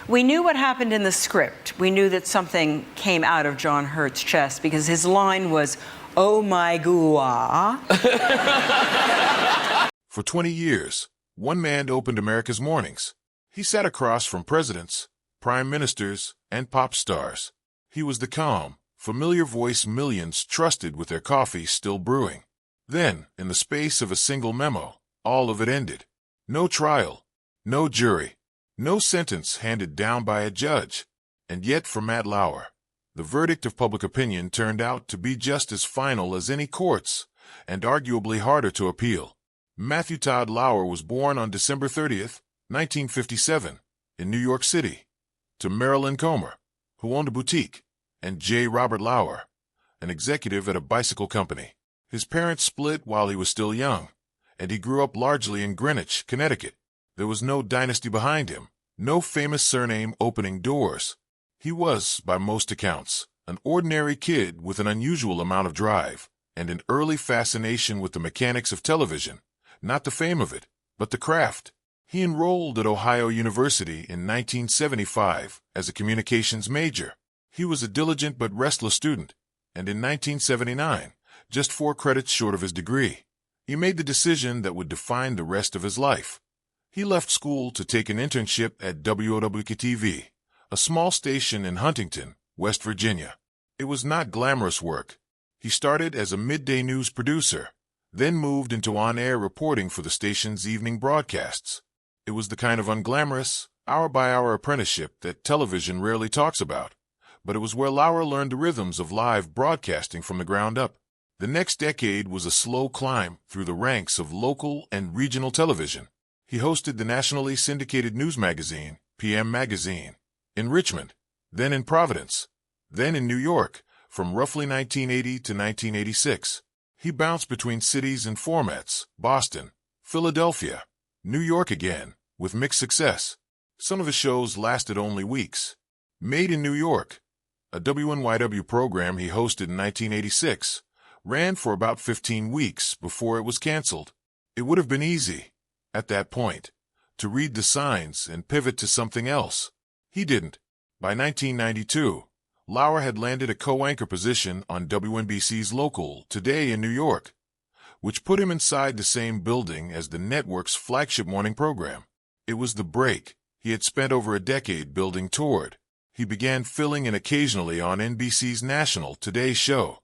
We knew what happened in the script. We knew that something came out of John Hurt's chest because his line was, "Oh my goo-ah." For 20 years, one man opened America's mornings. He sat across from presidents, prime ministers, and pop stars. He was the calm, familiar voice millions trusted with their coffee still brewing. Then, in the space of a single memo, all of it ended. No trial, no jury, no sentence handed down by a judge. And yet for Matt Lauer, the verdict of public opinion turned out to be just as final as any court's, and arguably harder to appeal. Matthew Todd Lauer was born on December 30th, 1957, in New York City, to Marilyn Comer, who owned a boutique, and J. Robert Lauer, an executive at a bicycle company. His parents split while he was still young, and he grew up largely in Greenwich, Connecticut. There was no dynasty behind him, no famous surname opening doors. He was, by most accounts, an ordinary kid with an unusual amount of drive and an early fascination with the mechanics of television, not the fame of it, but the craft. He enrolled at Ohio University in 1975 as a communications major. He was a diligent but restless student, and in 1979, just 4 credits short of his degree, he made the decision that would define the rest of his life. He left school to take an internship at WOWK-TV, a small station in Huntington, West Virginia. It was not glamorous work. He started as a midday news producer, then moved into on-air reporting for the station's evening broadcasts. It was the kind of unglamorous, hour-by-hour apprenticeship that television rarely talks about, but it was where Lauer learned the rhythms of live broadcasting from the ground up. The next decade was a slow climb through the ranks of local and regional television. He hosted the nationally syndicated news magazine, PM Magazine, in Richmond, then in Providence, then in New York, from roughly 1980 to 1986. He bounced between cities and formats, Boston, Philadelphia, New York again, with mixed success. Some of his shows lasted only weeks. Made in New York, a WNYW program he hosted in 1986, ran for about 15 weeks before it was canceled. It would have been easy, at that point, to read the signs and pivot to something else. He didn't. By 1992, Lauer had landed a co-anchor position on WNBC's Local Today in New York, which put him inside the same building as the network's flagship morning program. It was the break he had spent over a decade building toward. He began filling in occasionally on NBC's National Today show,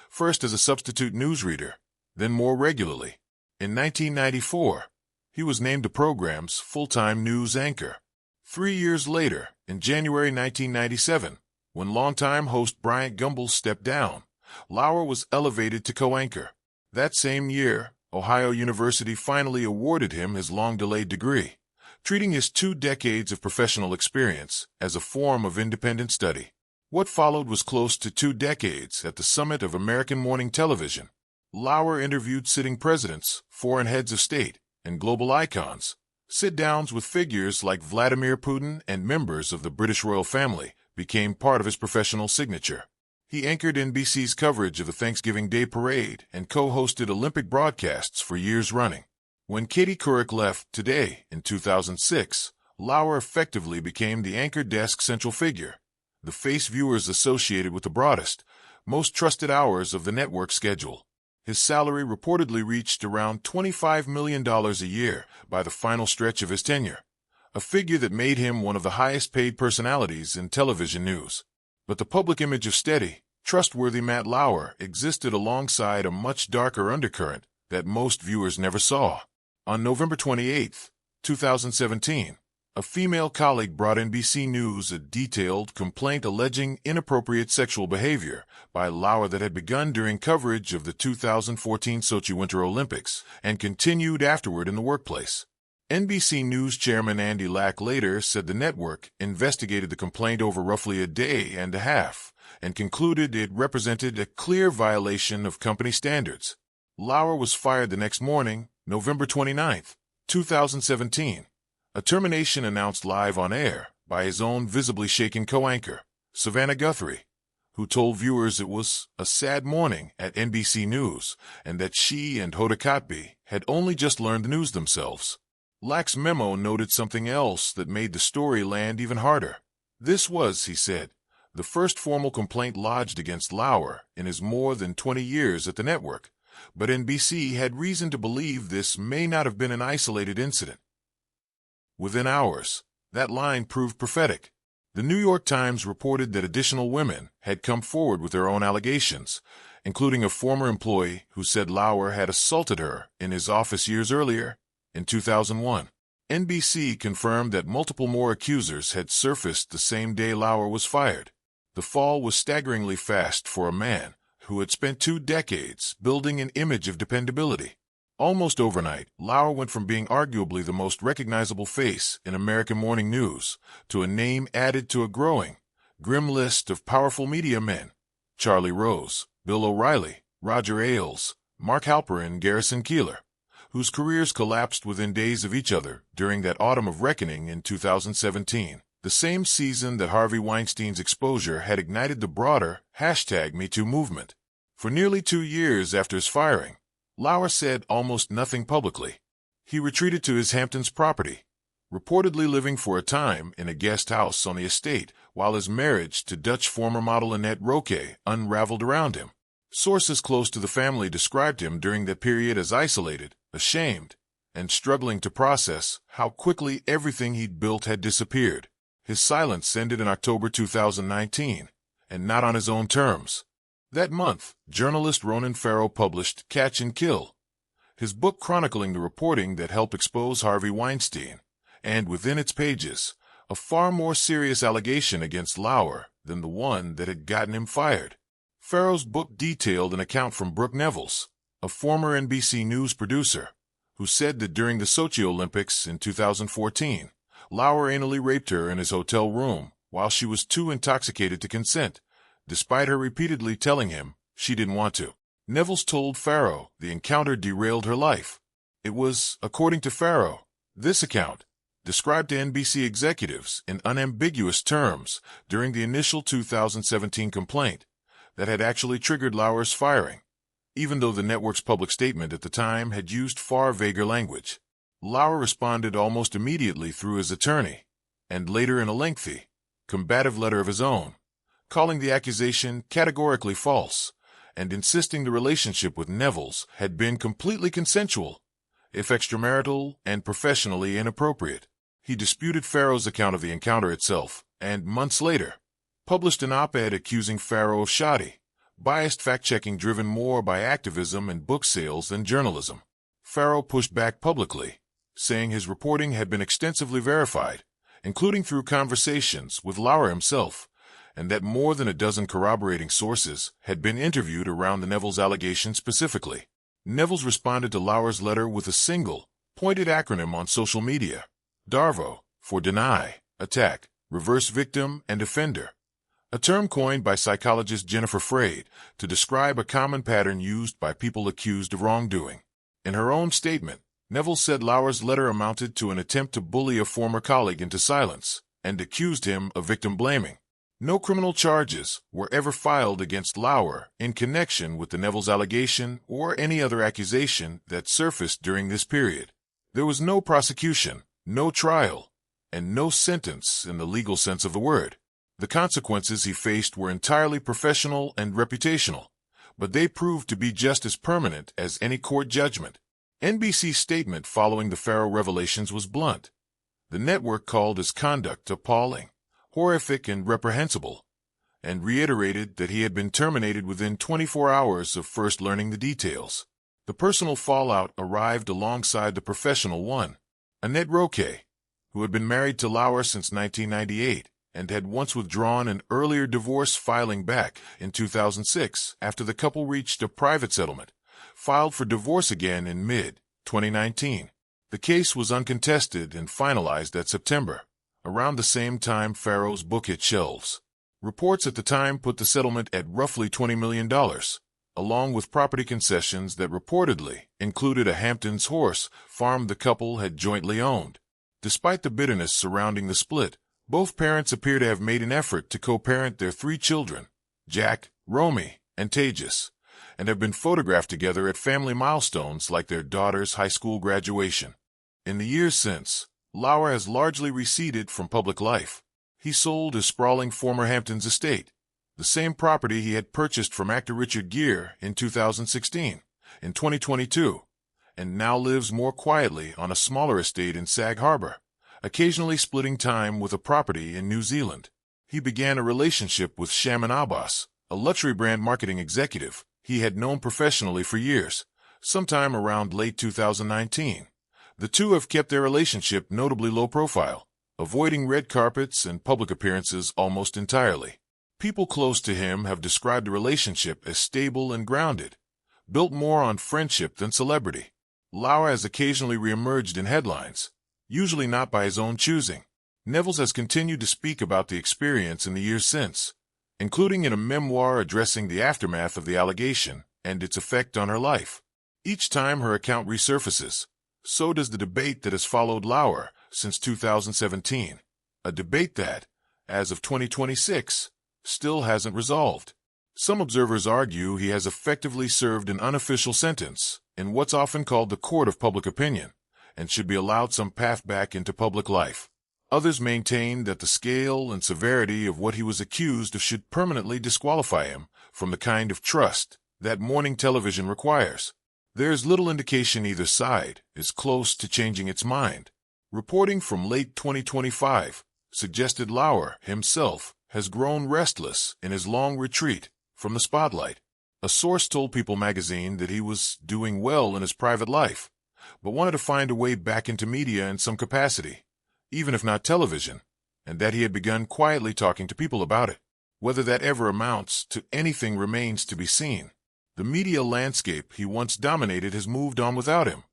first as a substitute newsreader, then more regularly. In 1994, he was named the program's full-time news anchor. 3 years later, in January 1997, when longtime host Bryant Gumbel stepped down, Lauer was elevated to co-anchor. That same year, Ohio University finally awarded him his long-delayed degree, treating his 2 decades of professional experience as a form of independent study. What followed was close to 2 decades at the summit of American morning television. Lauer interviewed sitting presidents, foreign heads of state, and global icons. Sit-downs with figures like Vladimir Putin and members of the British royal family became part of his professional signature. He anchored NBC's coverage of the Thanksgiving Day Parade and co-hosted Olympic broadcasts for years running. When Katie Couric left Today in 2006, Lauer effectively became the anchor desk central figure, the face viewers associated with the broadest, most trusted hours of the network schedule. His salary reportedly reached around $25 million a year by the final stretch of his tenure, a figure that made him one of the highest-paid personalities in television news. But the public image of steady, trustworthy Matt Lauer existed alongside a much darker undercurrent that most viewers never saw. On November 28, 2017, a female colleague brought NBC News a detailed complaint alleging inappropriate sexual behavior by Lauer that had begun during coverage of the 2014 Sochi Winter Olympics and continued afterward in the workplace. NBC News chairman Andy Lack later said the network investigated the complaint over roughly a day and a half and concluded it represented a clear violation of company standards. Lauer was fired the next morning, November 29, 2017. A termination announced live on air by his own visibly shaken co-anchor, Savannah Guthrie, who told viewers it was a sad morning at NBC News and that she and Hoda Kotb had only just learned the news themselves. Lack's memo noted something else that made the story land even harder. This was, he said, the first formal complaint lodged against Lauer in his more than 20 years at the network, but NBC had reason to believe this may not have been an isolated incident. Within hours, that line proved prophetic. The New York Times reported that additional women had come forward with their own allegations, including a former employee who said Lauer had assaulted her in his office years earlier, in 2001. NBC confirmed that multiple more accusers had surfaced the same day Lauer was fired. The fall was staggeringly fast for a man who had spent 2 decades building an image of dependability. Almost overnight, Lauer went from being arguably the most recognizable face in American morning news to a name added to a growing, grim list of powerful media men: Charlie Rose, Bill O'Reilly, Roger Ailes, Mark Halperin, and Garrison Keillor, whose careers collapsed within days of each other during that autumn of reckoning in 2017, the same season that Harvey Weinstein's exposure had ignited the broader #MeToo movement. For nearly 2 years after his firing, Lauer said almost nothing publicly. He retreated to his Hamptons property, reportedly living for a time in a guest house on the estate while his marriage to Dutch former model Annette Roque unraveled around him. Sources close to the family described him during that period as isolated, ashamed, and struggling to process how quickly everything he'd built had disappeared. His silence ended in October 2019, and not on his own terms. That month, journalist Ronan Farrow published Catch and Kill, his book chronicling the reporting that helped expose Harvey Weinstein, and within its pages, a far more serious allegation against Lauer than the one that had gotten him fired. Farrow's book detailed an account from Brooke Nevels, a former NBC News producer, who said that during the Sochi Olympics in 2014, Lauer anally raped her in his hotel room while she was too intoxicated to consent, despite her repeatedly telling him she didn't want to. Nevels told Farrow the encounter derailed her life. It was, according to Farrow, this account, described to NBC executives in unambiguous terms during the initial 2017 complaint, that had actually triggered Lauer's firing, even though the network's public statement at the time had used far vaguer language. Lauer responded almost immediately through his attorney, and later in a lengthy, combative letter of his own, calling the accusation categorically false, and insisting the relationship with Nevels had been completely consensual, if extramarital and professionally inappropriate. He disputed Farrow's account of the encounter itself, and months later, published an op-ed accusing Farrow of shoddy, biased fact-checking driven more by activism and book sales than journalism. Farrow pushed back publicly, saying his reporting had been extensively verified, including through conversations with Lauer himself, and that more than a dozen corroborating sources had been interviewed around the Nevels allegation specifically. Nevels responded to Lauer's letter with a single, pointed acronym on social media: DARVO, for deny, attack, reverse victim, and offender, a term coined by psychologist Jennifer Freyd to describe a common pattern used by people accused of wrongdoing. In her own statement, Nevels said Lauer's letter amounted to an attempt to bully a former colleague into silence, and accused him of victim blaming. No criminal charges were ever filed against Lauer in connection with the Nevels allegation or any other accusation that surfaced during this period. There was no prosecution, no trial, and no sentence in the legal sense of the word. The consequences he faced were entirely professional and reputational, but they proved to be just as permanent as any court judgment. NBC's statement following the Farrow revelations was blunt. The network called his conduct appalling, horrific, and reprehensible, and reiterated that he had been terminated within 24 hours of first learning the details. The personal fallout arrived alongside the professional one. Annette Roque, who had been married to Lauer since 1998 and had once withdrawn an earlier divorce filing back in 2006 after the couple reached a private settlement, filed for divorce again in mid-2019. The case was uncontested and finalized that September, around the same time Farrow's book hit shelves. Reports at the time put the settlement at roughly $20 million, along with property concessions that reportedly included a Hamptons horse farm the couple had jointly owned. Despite the bitterness surrounding the split, both parents appear to have made an effort to co-parent their 3 children, Jack, Romy, and Tejas, and have been photographed together at family milestones like their daughter's high school graduation. In the years since, Lauer has largely receded from public life. He sold his sprawling former Hamptons estate, the same property he had purchased from actor Richard Gere in 2016, in 2022, and now lives more quietly on a smaller estate in Sag Harbor, occasionally splitting time with a property in New Zealand. He began a relationship with Shaman Abbas, a luxury brand marketing executive he had known professionally for years, sometime around late 2019. The two have kept their relationship notably low profile, avoiding red carpets and public appearances almost entirely. People close to him have described the relationship as stable and grounded, built more on friendship than celebrity. Lauer has occasionally reemerged in headlines, usually not by his own choosing. Nevels has continued to speak about the experience in the years since, including in a memoir addressing the aftermath of the allegation and its effect on her life. Each time her account resurfaces, so does the debate that has followed Lauer since 2017, a debate that, as of 2026, still hasn't resolved. Some observers argue he has effectively served an unofficial sentence in what's often called the court of public opinion, and should be allowed some path back into public life. Others maintain that the scale and severity of what he was accused of should permanently disqualify him from the kind of trust that morning television requires. There is little indication either side is close to changing its mind. Reporting from late 2025 suggested Lauer himself has grown restless in his long retreat from the spotlight. A source told People magazine that he was doing well in his private life, but wanted to find a way back into media in some capacity, even if not television, and that he had begun quietly talking to people about it. Whether that ever amounts to anything remains to be seen. The media landscape he once dominated has moved on without him,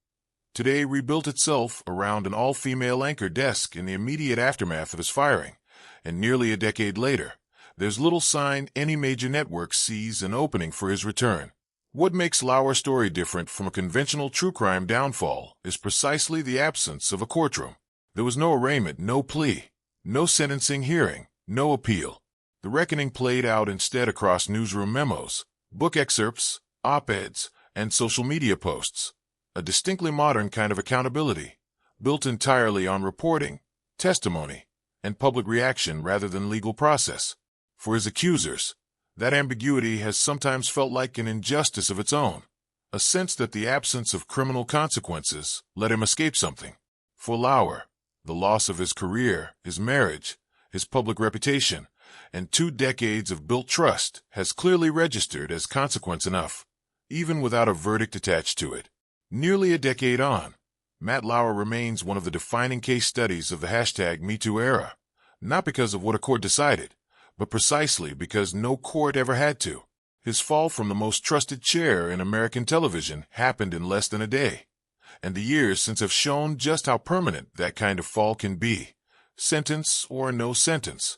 today rebuilt itself around an all-female anchor desk in the immediate aftermath of his firing, and nearly a decade later, there's little sign any major network sees an opening for his return. What makes Lauer's story different from a conventional true crime downfall is precisely the absence of a courtroom. There was no arraignment, no plea, no sentencing hearing, no appeal. The reckoning played out instead across newsroom memos, book excerpts, op-eds, and social media posts. A distinctly modern kind of accountability, built entirely on reporting, testimony, and public reaction rather than legal process. For his accusers, that ambiguity has sometimes felt like an injustice of its own, a sense that the absence of criminal consequences let him escape something. For Lauer, the loss of his career, his marriage, his public reputation, and 2 decades of built trust has clearly registered as consequence enough, even without a verdict attached to it. Nearly a decade on, Matt Lauer remains one of the defining case studies of the #MeToo era, not because of what a court decided, but precisely because no court ever had to. His fall from the most trusted chair in American television happened in less than a day, and the years since have shown just how permanent that kind of fall can be, sentence or no sentence.